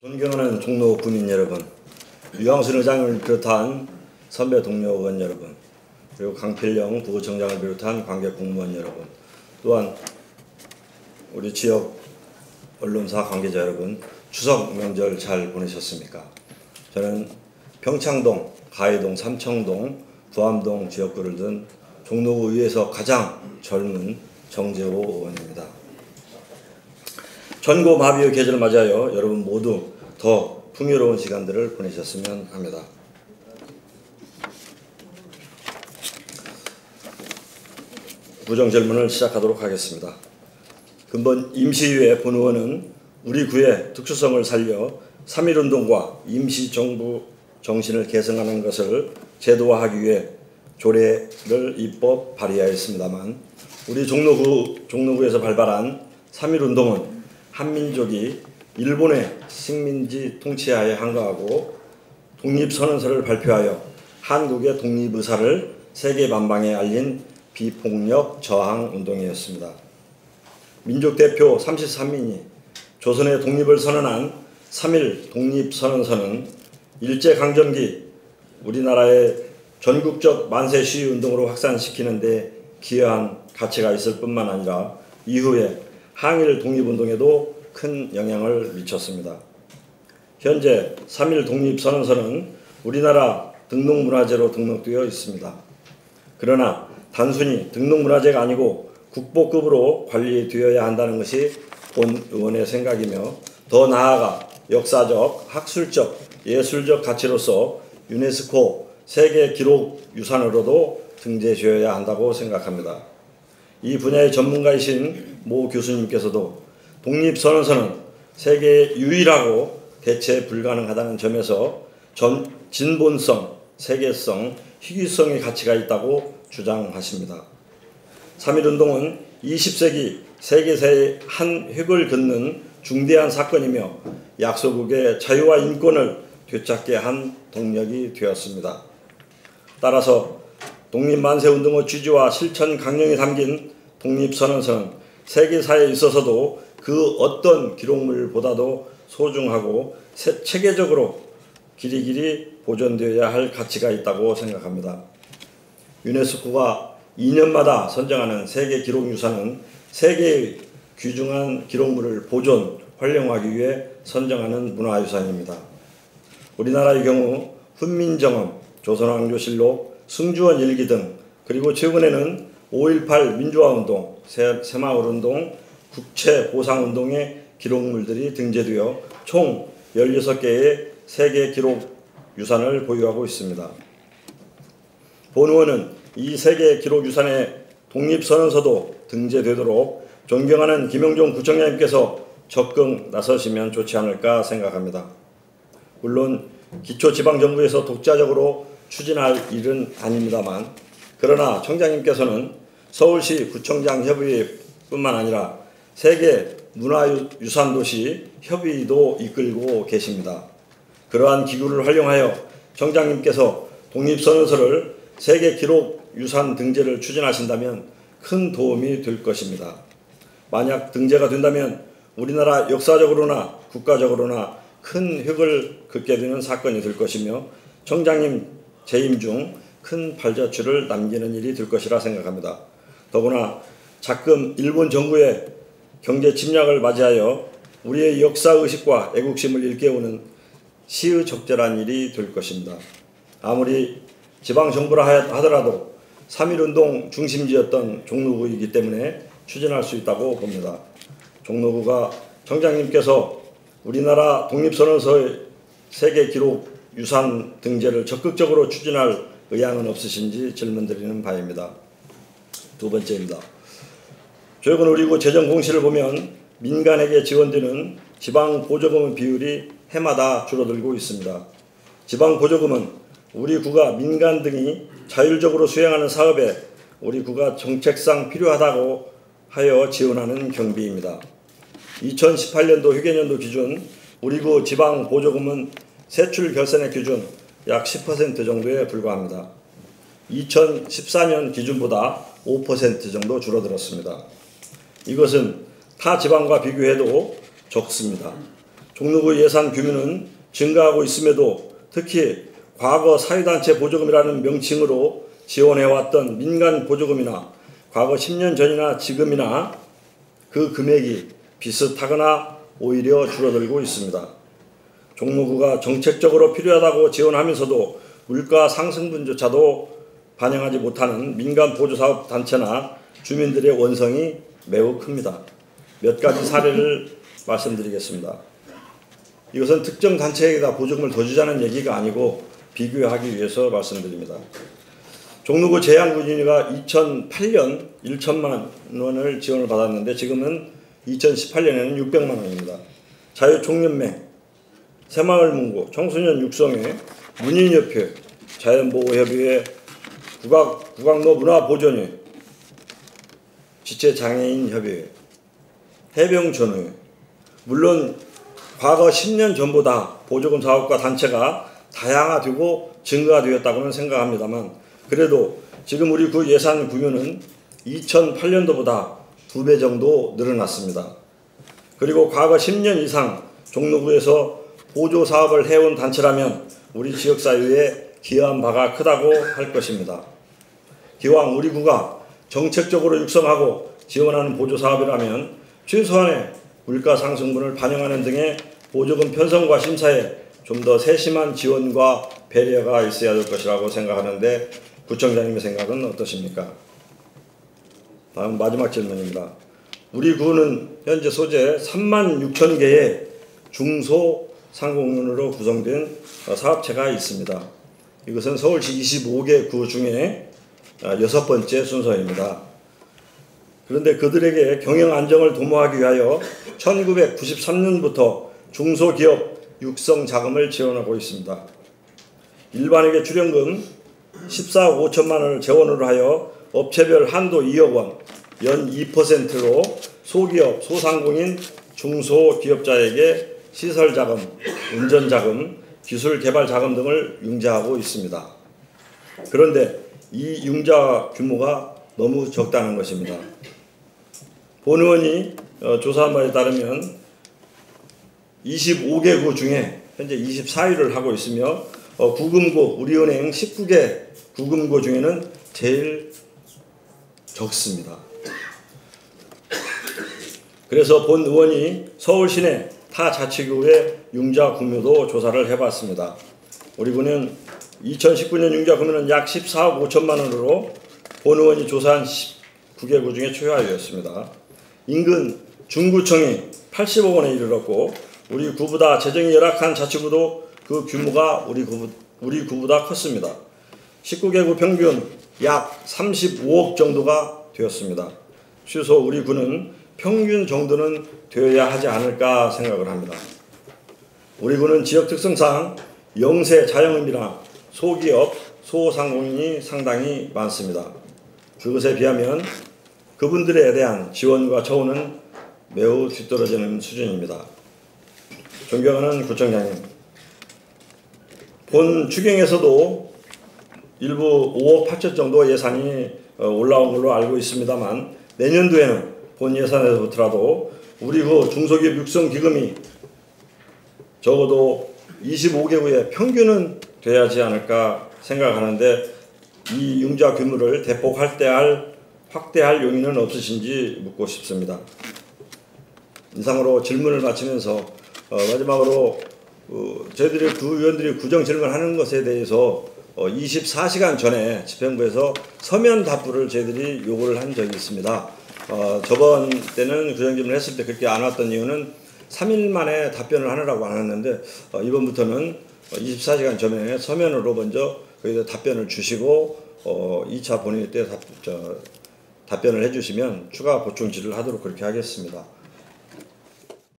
존경하는 종로 구민 여러분, 유황순 의장을 비롯한 선배 동료 의원 여러분, 그리고 강필영 부구청장을 비롯한 관계 공무원 여러분, 또한 우리 지역 언론사 관계자 여러분, 추석 명절 잘 보내셨습니까? 저는 평창동, 가해동, 삼청동, 부암동 지역구를 둔 종로구 의회에서 가장 젊은 정재호 의원입니다. 전고 마비의 계절을 맞이하여 여러분 모두 더 풍요로운 시간들을 보내셨으면 합니다. 구정질문을 시작하도록 하겠습니다. 근본 임시의회 본의원은 우리 구의 특수성을 살려 3.1운동과 임시정부 정신을 계승하는 것을 제도화하기 위해 조례를 입법 발의하였습니다만, 우리 종로구에서 발발한 3.1운동은 한민족이 일본의 식민지 통치하에 항거하고 독립선언서를 발표하여 한국의 독립의사를 세계 만방에 알린 비폭력 저항운동이었습니다. 민족대표 33인이 조선의 독립을 선언한 3.1 독립선언서는 일제강점기 우리나라의 전국적 만세 시위운동으로 확산시키는 데 기여한 가치가 있을 뿐만 아니라 이후에 항일 독립운동에도 큰 영향을 미쳤습니다. 현재 3.1 독립선언서는 우리나라 등록문화재로 등록되어 있습니다. 그러나 단순히 등록문화재가 아니고 국보급으로 관리되어야 한다는 것이 본 의원의 생각이며, 더 나아가 역사적, 학술적, 예술적 가치로서 유네스코 세계기록유산으로도 등재되어야 한다고 생각합니다. 이 분야의 전문가이신 모 교수님께서도 독립선언서는 세계 유일하고 대체 불가능하다는 점에서 진본성, 세계성, 희귀성의 가치가 있다고 주장하십니다. 3.1운동은 20세기 세계사의 한 획을 긋는 중대한 사건이며 약소국의 자유와 인권을 되찾게 한 동력이 되었습니다. 따라서 독립만세운동의 취지와 실천 강령이 담긴 독립선언서는 세계사에 있어서도 그 어떤 기록물보다도 소중하고 체계적으로 길이길이 보존되어야 할 가치가 있다고 생각합니다. 유네스코가 2년마다 선정하는 세계기록유산은 세계의 귀중한 기록물을 보존, 활용하기 위해 선정하는 문화유산입니다. 우리나라의 경우 훈민정음, 조선왕조실록, 승주원 일기 등, 그리고 최근에는 5.18 민주화운동, 새마을운동, 국채보상운동의 기록물들이 등재되어 총 16개의 세계기록유산을 보유하고 있습니다. 본 의원은 이 세계기록유산의 독립선언서도 등재되도록 존경하는 김영종 구청장님께서 적극 나서시면 좋지 않을까 생각합니다. 물론 기초지방정부에서 독자적으로 추진할 일은 아닙니다만, 그러나 청장님께서는 서울시 구청장 협의회뿐만 아니라 세계 문화유산도시 협의도 이끌고 계십니다. 그러한 기구를 활용하여 청장님께서 독립선언서를 세계기록유산 등재를 추진하신다면 큰 도움이 될 것입니다. 만약 등재가 된다면 우리나라 역사적으로나 국가적으로나 큰 획을 긋게 되는 사건이 될 것이며, 청장님 재임 중 큰 발자취를 남기는 일이 될 것이라 생각합니다. 더구나 작금 일본 정부의 경제 침략을 맞이하여 우리의 역사의식과 애국심을 일깨우는 시의적절한 일이 될 것입니다. 아무리 지방정부라 하더라도 3.1운동 중심지였던 종로구이기 때문에 추진할 수 있다고 봅니다. 종로구가 청장님께서 우리나라 독립선언서의 세계기록유산 등재를 적극적으로 추진할 의향은 없으신지 질문드리는 바입니다. 두 번째입니다. 최근 우리 구 재정 공시를 보면 민간에게 지원되는 지방보조금의 비율이 해마다 줄어들고 있습니다. 지방보조금은 우리 구가 민간 등이 자율적으로 수행하는 사업에 우리 구가 정책상 필요하다고 하여 지원하는 경비입니다. 2018년도 회계연도 기준 우리 구 지방보조금은 세출 결산액 기준 약 10% 정도에 불과합니다. 2014년 기준보다 5% 정도 줄어들었습니다. 이것은 타 지방과 비교해도 적습니다. 종로구 예산 규모는 증가하고 있음에도 특히 과거 사회단체 보조금이라는 명칭으로 지원해왔던 민간 보조금이나 과거 10년 전이나 지금이나 그 금액이 비슷하거나 오히려 줄어들고 있습니다. 종로구가 정책적으로 필요하다고 지원하면서도 물가 상승분조차도 반영하지 못하는 민간 보조사업 단체나 주민들의 원성이 매우 큽니다. 몇 가지 사례를 말씀드리겠습니다. 이것은 특정 단체에다 보조금을 더 주자는 얘기가 아니고 비교하기 위해서 말씀드립니다. 종로구 제양군인회가 2008년 1천만 원을 지원을 받았는데 지금은 2018년에는 600만 원입니다. 자유총연맹, 새마을문고, 청소년 육성회, 문인협회, 자연보호협의회, 국악로 문화보존회, 지체장애인협의회, 해병전회. 물론 과거 10년 전보다 보조금 사업과 단체가 다양화되고 증가되었다고는 생각합니다만 그래도 지금 우리 구 예산 규모는 2008년도보다 2배 정도 늘어났습니다. 그리고 과거 10년 이상 종로구에서 보조 사업을 해온 단체라면 우리 지역사회에 기여한 바가 크다고 할 것입니다. 기왕 우리 구가 정책적으로 육성하고 지원하는 보조 사업이라면 최소한의 물가 상승분을 반영하는 등의 보조금 편성과 심사에 좀 더 세심한 지원과 배려가 있어야 될 것이라고 생각하는데 구청장님의 생각은 어떠십니까? 다음 마지막 질문입니다. 우리 구는 현재 소재 36,000개의 중소상공인으로 구성된 사업체가 있습니다. 이것은 서울시 25개 구 중에 6번째 순서입니다. 그런데 그들에게 경영 안정을 도모하기 위하여 1993년부터 중소기업 육성 자금을 지원하고 있습니다. 일반회계 출연금 14억 5천만 원을 재원으로 하여 업체별 한도 2억 원, 연 2%로 소기업, 소상공인, 중소기업자에게 시설자금, 운전자금, 기술개발자금 등을 융자하고 있습니다. 그런데 이 융자 규모가 너무 적다는 것입니다. 본 의원이 조사한 바에 따르면 25개 구 중에 현재 24위를 하고 있으며 구금고, 우리은행 19개 구금고 중에는 제일 적습니다. 그래서 본 의원이 서울 시내 타 자치구의 융자 규모도 조사를 해봤습니다. 우리 구는 2019년 융자 규모는 약 14억 5천만 원으로 본 의원이 조사한 19개 구 중에 최하위였습니다. 인근 중구청이 80억 원에 이르렀고 우리 구보다 재정이 열악한 자치구도 그 규모가 우리 구보다 컸습니다. 19개 구 평균 약 35억 정도가 되었습니다. 취소 우리 구는 평균 정도는 되어야 하지 않을까 생각을 합니다. 우리 구는 지역 특성상 영세 자영업이나 소기업, 소상공인이 상당히 많습니다. 그것에 비하면 그분들에 대한 지원과 처우는 매우 뒤떨어지는 수준입니다. 존경하는 구청장님, 본 추경에서도 일부 5억 8천 정도 예산이 올라온 걸로 알고 있습니다만 내년도에는 본 예산에서부터라도 우리 구 중소기업 육성기금이 적어도 25개구의 평균은 돼야지 않을까 생각하는데 이 융자 규모를 대폭 확대할 용의는 없으신지 묻고 싶습니다. 이상으로 질문을 마치면서 마지막으로 저희들이 구 의원들이 구정 질문하는 것에 대해서 24시간 전에 집행부에서 서면 답부를 저희들이 요구를 한 적이 있습니다. 저번 때는 구정 질문을 했을 때 그렇게 안 왔던 이유는 3일 만에 답변을 하느라고 안 왔는데 이번부터는 24시간 전에 서면으로 먼저 거기서 답변을 주시고 2차 본회의 때 답변을 해주시면 추가 보충 질의를 하도록 그렇게 하겠습니다.